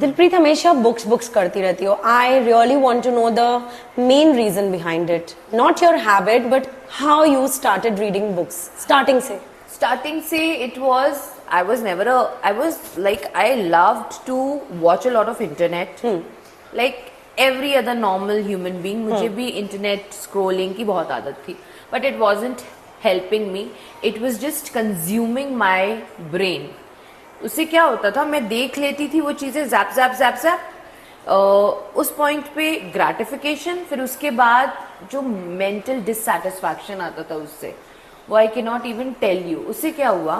दिलप्रीत हमेशा बुक्स करती रहती हो. I really want to know the main reason behind it, not your habit but how you started reading books. Starting से it was, I was never a, I was like, I loved to watch a lot of internet, like every other normal human being. मुझे भी internet scrolling की बहुत आदत थी, but it wasn't helping me, it was just consuming my brain. उससे क्या होता था, मैं देख लेती थी वो चीजें, जैप जैप जैप जैप, उस पॉइंट पे ग्रेटिफिकेशन, फिर उसके बाद जो मेंटल डिससेटिस्फैक्शन आता था उससे, वो I can not even tell you. उससे क्या हुआ,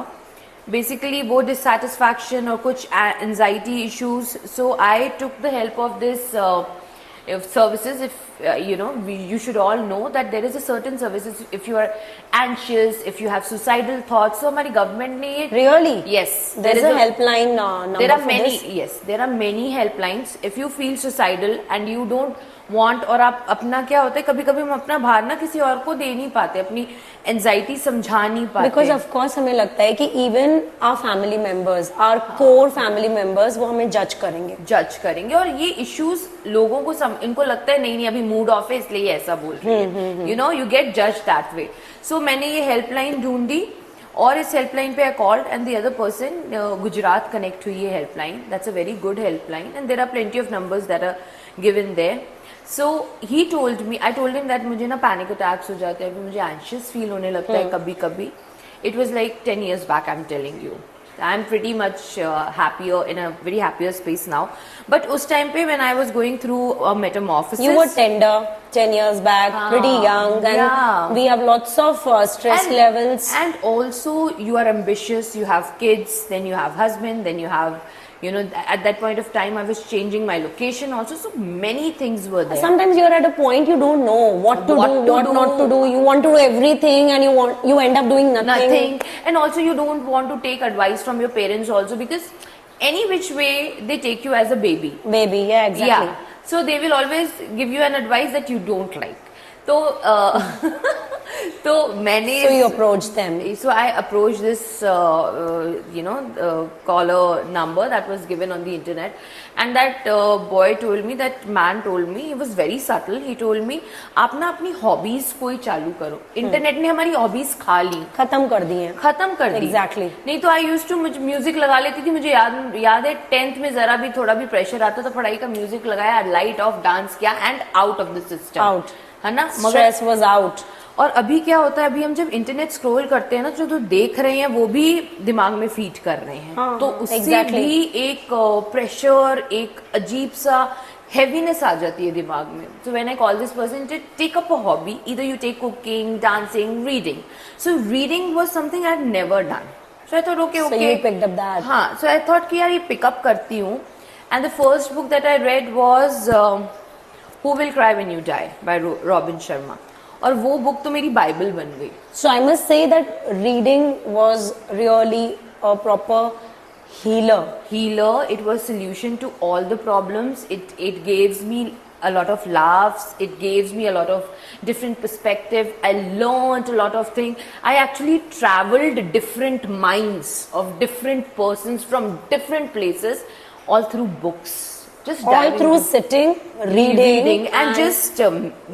बेसिकली वो डिससेटिस्फैक्शन और कुछ anxiety issues. So I took the help of this services. If you should all know that there is a certain services if you are anxious, if you have suicidal thoughts. So हमारी government ने ये really, yes, there is a helpline number. There are for many this? Yes, there are many helplines. If you feel suicidal and you don't want, और आप अपना क्या होता है, कभी कभी हम अपना भार ना किसी और को दे नहीं पाते, अपनी एंजाइटी समझा नहीं पाते. बिकॉज ऑफ कोर्स हमें लगता है कि even our family members, our core family members, वो हमें जज करेंगे. और ये इश्यूज लोगों को इनको लगता है नहीं अभी मूड ऑफ है इसलिए ऐसा बोल रही है. यू गेट जज दैट वे. सो मैंने ये हेल्पलाइन ढूंढी और इस हेल्पलाइन पे I called and the other person, Gujarat connect हुई है helpline. That's a very good helpline and there are plenty of numbers that are given there. So he told me, I told him that मुझे ना panic attacks हो जाते हैं, मुझे anxious feel होने लगता है कभी कभी. It was like 10 years back, I am telling you. I am pretty much happier, in a very happier space now. But उस time पे when I was going through a metamorphosis, you were tender 10 years back, pretty young, and we have lots of stress levels. And also you are ambitious, you have kids, then you have husband, then you have, at that point of time I was changing my location also, so many things were there. Sometimes you are at a point you don't know what to do, what not to do. You want to do everything and you end up doing nothing. And also you don't want to take advice from your parents also, because any which way they take you as a baby. Yeah, exactly. So they will always give you an advice that you don't like. So मैंने, so you approached them. So I approached this caller number that was given on the internet, and that boy told me, that man told me, he was very subtle, he told me आप ना अपनी hobbies कोई चालू करो. Internet ने हमारी hobbies खा ली, खत्म कर दी. Exactly. नहीं तो आई यूज्ड टू, मुझे म्यूजिक लगा लेती थी. मुझे याद है 10th में जरा भी थोड़ा भी प्रेशर आता था पढ़ाई का, म्यूजिक लगाया, लाइट ऑफ, डांस किया, and out of the system. Out है ना, स्ट्रेस वाज आउट. और अभी क्या होता है, अभी हम जब इंटरनेट स्क्रॉल करते हैं ना, जो देख रहे हैं वो भी दिमाग में फीड कर रहे हैं. तो उससे भी एक प्रेशर, एक अजीब सा हेवीनेस आ जाती है दिमाग में. So when I call this person to take up a hobby, either you take cooking, dancing, reading. So reading was something I had never done. So I thought okay. So you picked up that. हाँ, सो I thought कि यार ये pickup करती हूँ. And the first book that I read was Who Will Cry When You Die by Robin Sharma. और वो book तो मेरी बाइबल बन गई. So I must say that reading was really a proper healer. It was solution to all the problems. It gives me a lot of laughs. It gives me a lot of different perspective. I learned a lot of things. I actually traveled different minds of different persons from different places, all through books. Just all through sitting, reading and just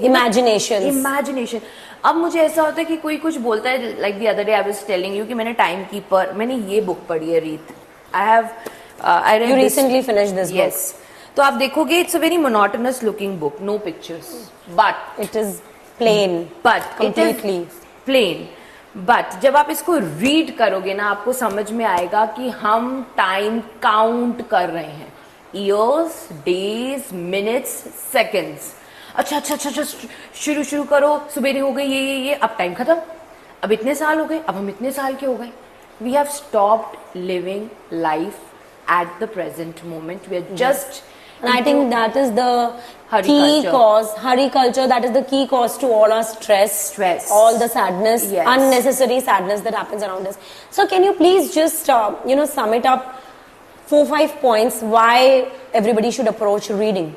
imagination. अब मुझे ऐसा होता है कि कोई कुछ बोलता है, like the other day I was telling you कि मैंने टाइम कीपर, मैंने ये बुक पढ़ी है रीत. I read you recently finished this book. Yes. तो आप देखोगे it's a very monotonous looking book, no pictures, but it is plain, but completely plain. But जब आप इसको रीड करोगे ना, आपको समझ में आएगा कि हम टाइम काउंट कर रहे हैं. Years, days, minutes, seconds. अच्छा, शुरू करो, सुबह हो गई, ये अब टाइम खत्म, अब इतने साल हो गए, अब हम इतने साल के हो गए. We have stopped living life at the present moment. We are just, and I think that is the key cause, hurry culture, that is the key cause to all our stress, all the sadness, unnecessary sadness that happens around us. So can you please just sum it up, 4-5 points why everybody should approach reading?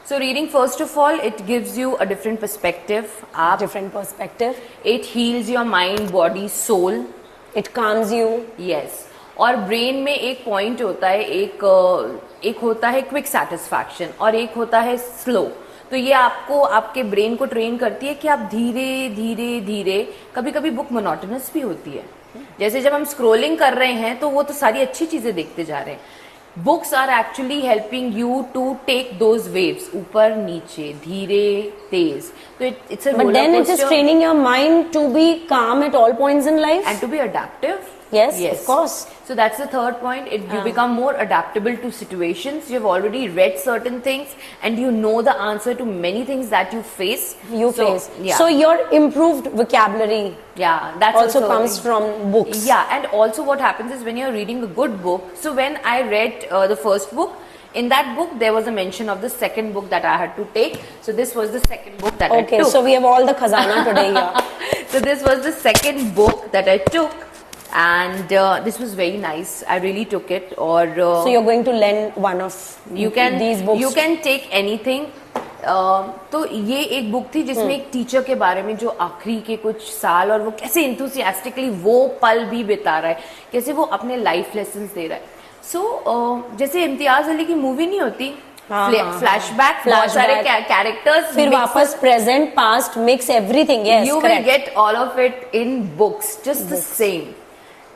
So reading, first of all, it gives you a different perspective. Different perspective. It heals your mind, body, soul. It calms you. Yes. और brain में एक point होता है, एक होता है quick satisfaction और एक होता है स्लो। तो ये आपको आपके ब्रेन को ट्रेन करती है कि आप धीरे धीरे धीरे, कभी कभी बुक मोनोटोनस भी होती है, जैसे जब हम स्क्रोलिंग कर रहे हैं तो वो तो सारी अच्छी चीजें देखते जा रहे हैं। Books are actually helping you to take those waves, ऊपर नीचे धीरे तेज। तो it's a but then it is training your mind to be calm at all points in life and to be adaptive. Yes, of course. So that's the third point. You become more adaptable to situations. You've already read certain things and you know the answer to many things that you face. So your improved vocabulary that's also comes from books. Yeah, and also what happens is when you're reading a good book, so when I read the first book, in that book there was a mention of the second book that I had to take. So this was the second book that I took. Okay, so we have all the khazana today here. So this was the second book that I took. And this was very nice. I really took it. Or so you're going to lend one of these books? You can take anything. तो ये एक book थी जिसमें एक teacher के बारे में जो आखिरी के कुछ साल और वो कैसे इंथुसियास्टिकली वो पल भी बिता रहा है, कैसे वो अपने लाइफ लेसन्स दे रहा है. सो जैसे इम्तियाज अली की मूवी नहीं होती, फ्लैशबैक, बहुत सारे कैरेक्टर्स, फिर वापस present past mix everything. You will get all of it in books, just the same.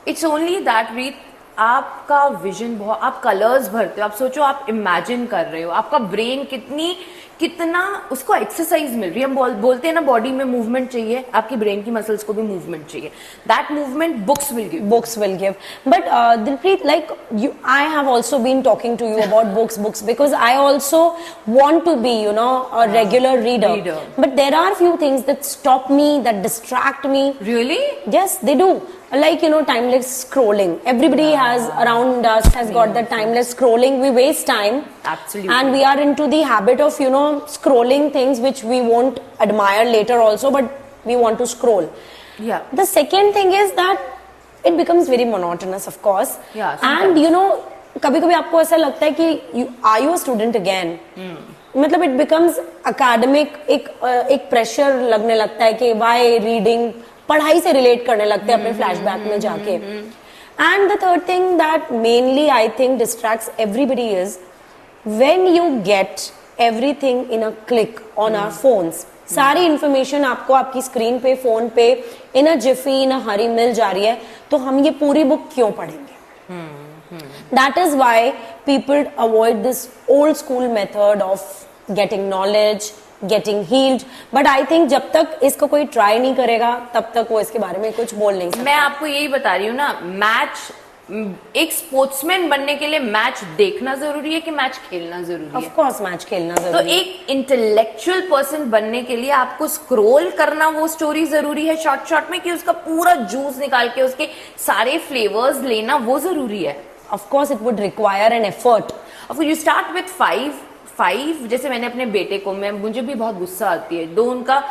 It's only that रीत, आपका विजन बहुत, आप कलर्स भरते हो, आप सोचो आप इमेजिन कर रहे हो, आपका ब्रेन कितना उसको एक्सरसाइज मिल रही है. हम बोलते हैं ना बॉडी में मूवमेंट चाहिए, आपकी ब्रेन की मसल्स को भी मूवमेंट चाहिए. That movement books will give. But Dilpreet, like you, I have also been talking to you about books because I also want to be a regular reader. But there are few things that stop me, that distract me. Really? Yes, they do. Like, timeless scrolling. Everybody around us has got that timeless scrolling. We waste time. Absolutely. And we are into the habit of, scrolling things which we won't admire later also, but we want to scroll. Yeah. The second thing is that it becomes very monotonous, of course. Yeah. Sometimes. And, कभी-कभी आपको ऐसा लगता है कि are you a student again? मतलब it becomes academic, एक pressure लगने लगता है कि why reading, पढ़ाई से रिलेट करने लगते हैं अपने फ्लैशबैक में जाके. And the third thing that mainly I think distracts everybody is when you get everything in a click on our phones. सारी इंफॉर्मेशन आपको आपकी स्क्रीन पे, फोन पे, इन अ जिफी, इन अ हरी मिल जा रही है, तो हम ये पूरी बुक क्यों पढ़ेंगे? That is why people avoid this old school method of getting knowledge, getting heeled. But I think जब तक इसको कोई ट्राई नहीं करेगा तब तक वो इसके बारे में कुछ बोल नहीं सकता. मैं आपको यही बता रही हूँ ना, मैच, एक स्पोर्ट्समैन बनने के लिए मैच देखना जरूरी है कि मैच खेलना जरूरी है? ऑफ कोर्स मैच खेलना जरूरी है. तो एक इंटेलेक्चुअल पर्सन बनने के लिए आपको स्क्रोल करना वो स्टोरी जरूरी है शॉर्ट में, कि उसका पूरा जूस निकाल के उसके सारे फ्लेवर्स लेना वो जरूरी है? Of course it would require an effort. You start with 5, जैसे मैंने अपने बेटे को, मुझे भी बहुत गुस्सा आती है, दो उनका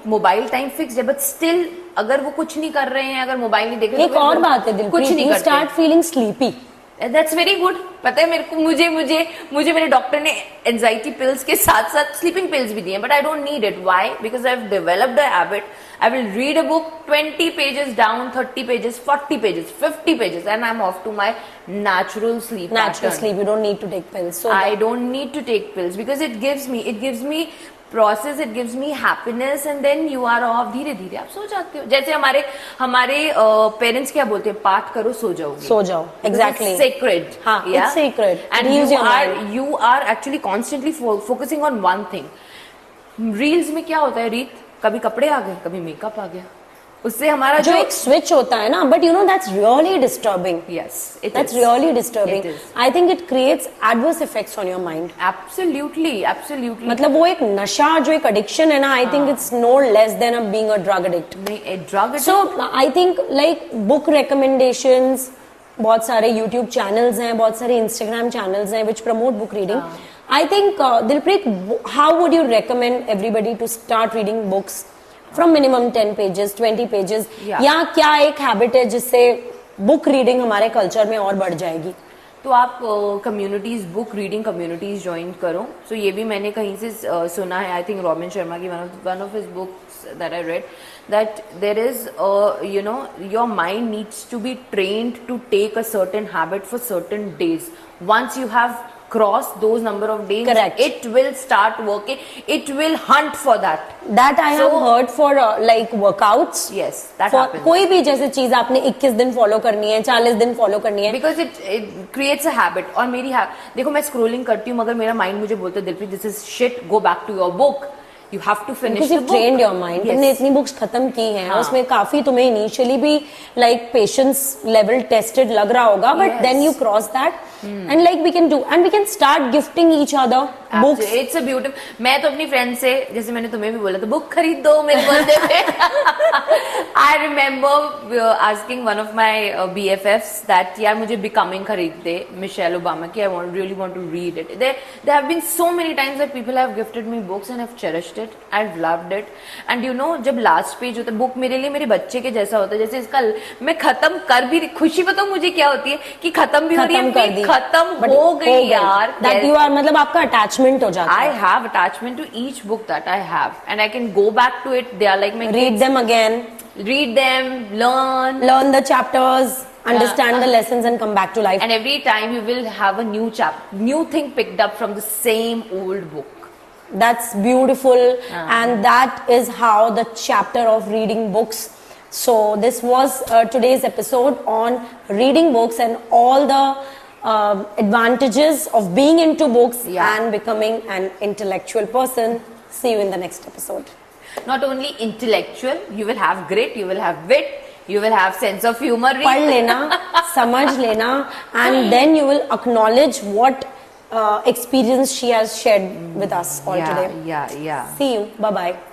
मोबाइल टाइम फिक्स है, बट स्टिल अगर वो कुछ नहीं कर रहे हैं, अगर मोबाइल नहीं देख रहे, एक और बात है दिलप्रीत, कुछ नहीं करते, start feeling sleepy. That's very good. पता है मेरे को, मुझे मेरे डॉक्टर ने एंजाइटी पिल्स के साथ साथ स्लीपिंग पिल्स भी दिए, but I don't need it. Why? Because I have developed a habit. I will read a book 20 pages down, 30 pages, 40 pages, 50 pages, and I'm off to my natural sleep. Natural sleep. You don't need to take pills. So I don't need to take pills because it gives me process, it gives me happiness, and then you are off. धीरे धीरे आप सो जाते हो. जैसे हमारे parents क्या बोलते हैं, पाठ करो सो जाओ. Exactly. Sacred. हाँ, yeah? It's sacred. And you are actually constantly focusing on one thing. Reels में क्या होता है रीत, कभी कपड़े आ गए, कभी मेकअप आ गया, उससे हमारा जो एक स्विच होता है ना, but that's really disturbing. Yes, that's really disturbing. I think it creates adverse effects on your mind. Absolutely. मतलब वो एक नशा, जो एक addiction है ना, I think it's no less than being a drug addict. A drug addict. So I think like book recommendations, बहुत सारे YouTube channels हैं, बहुत सारे Instagram channels हैं which promote book reading. I think Dilpreet, how would you recommend everybody to start reading books from minimum 10 pages, 20 pages? या क्या एक habit है जिससे बुक रीडिंग हमारे कल्चर में और बढ़ जाएगी? तो आप communities, book reading communities join करो. सो ये भी मैंने कहीं से सुना है, आई थिंक रॉबिन शर्मा की one of his books that I read, that there is your mind needs to be trained to take a certain habit for certain days. Once you have crossed those number of days, correct, it will start working, it will hunt for that I have heard for like workouts. Yes, that for happens. कोई भी जैसे चीज आपने 21 दिन follow करनी है, 40 दिन follow करनी है, because it creates a habit. और मेरी देखो मैं स्क्रोलिंग करती हूँ मगर मेरा माइंड मुझे बोलता है Dilpreet this is shit, go back to your book, you have to finish the book. trained your mind. तुमने इतनी बुक्स खत्म की हैं, हाँ. उसमें काफी तुम्हें इनिशियली भी लाइक पेशेंस लेवल टेस्टेड लग रहा होगा, but then you cross that and like we can do and we can start gifting each other books. It's a beautiful. मैं तो अपनी फ्रेंड से, जैसे मैंने तुम्हें भी बोला तो बुक खरीद दो मेरे बर्थडे पे. I remember asking one of my BFFs that यार मुझे बिकमिंग खरीद दे, मिशेल ओबामा की. I really want to read it. There have been so many times that people have gifted me books and have cherished it. I've loved it. And you know, जब last page होता है book मेरे लिए मेरे बच्चे के जैसा होता है. जैसे इसका मैं खत्म कर भी, खुशी बताऊं मुझे क्या होती है कि खत्म भी हो रही है, खत्म हो गई यार. That you are, मतलब आपका अटैचमेंट हो जाता है. I have attachment to each book that I have and I can go back to it. They are like my read kids. them again, read them, learn the chapters, understand the lessons and come back to life. And every time you will have a new thing picked up from the same old book. That's beautiful. And that is how the chapter of reading books. So this was today's episode on reading books and all the advantages of being into books and becoming an intellectual person. See you in the next episode. Not only intellectual, you will have grit, you will have wit, you will have sense of humor. पढ़ लेना, समझ लेना, and then you will acknowledge what experience she has shared with us all today. Yeah. See you. Bye bye.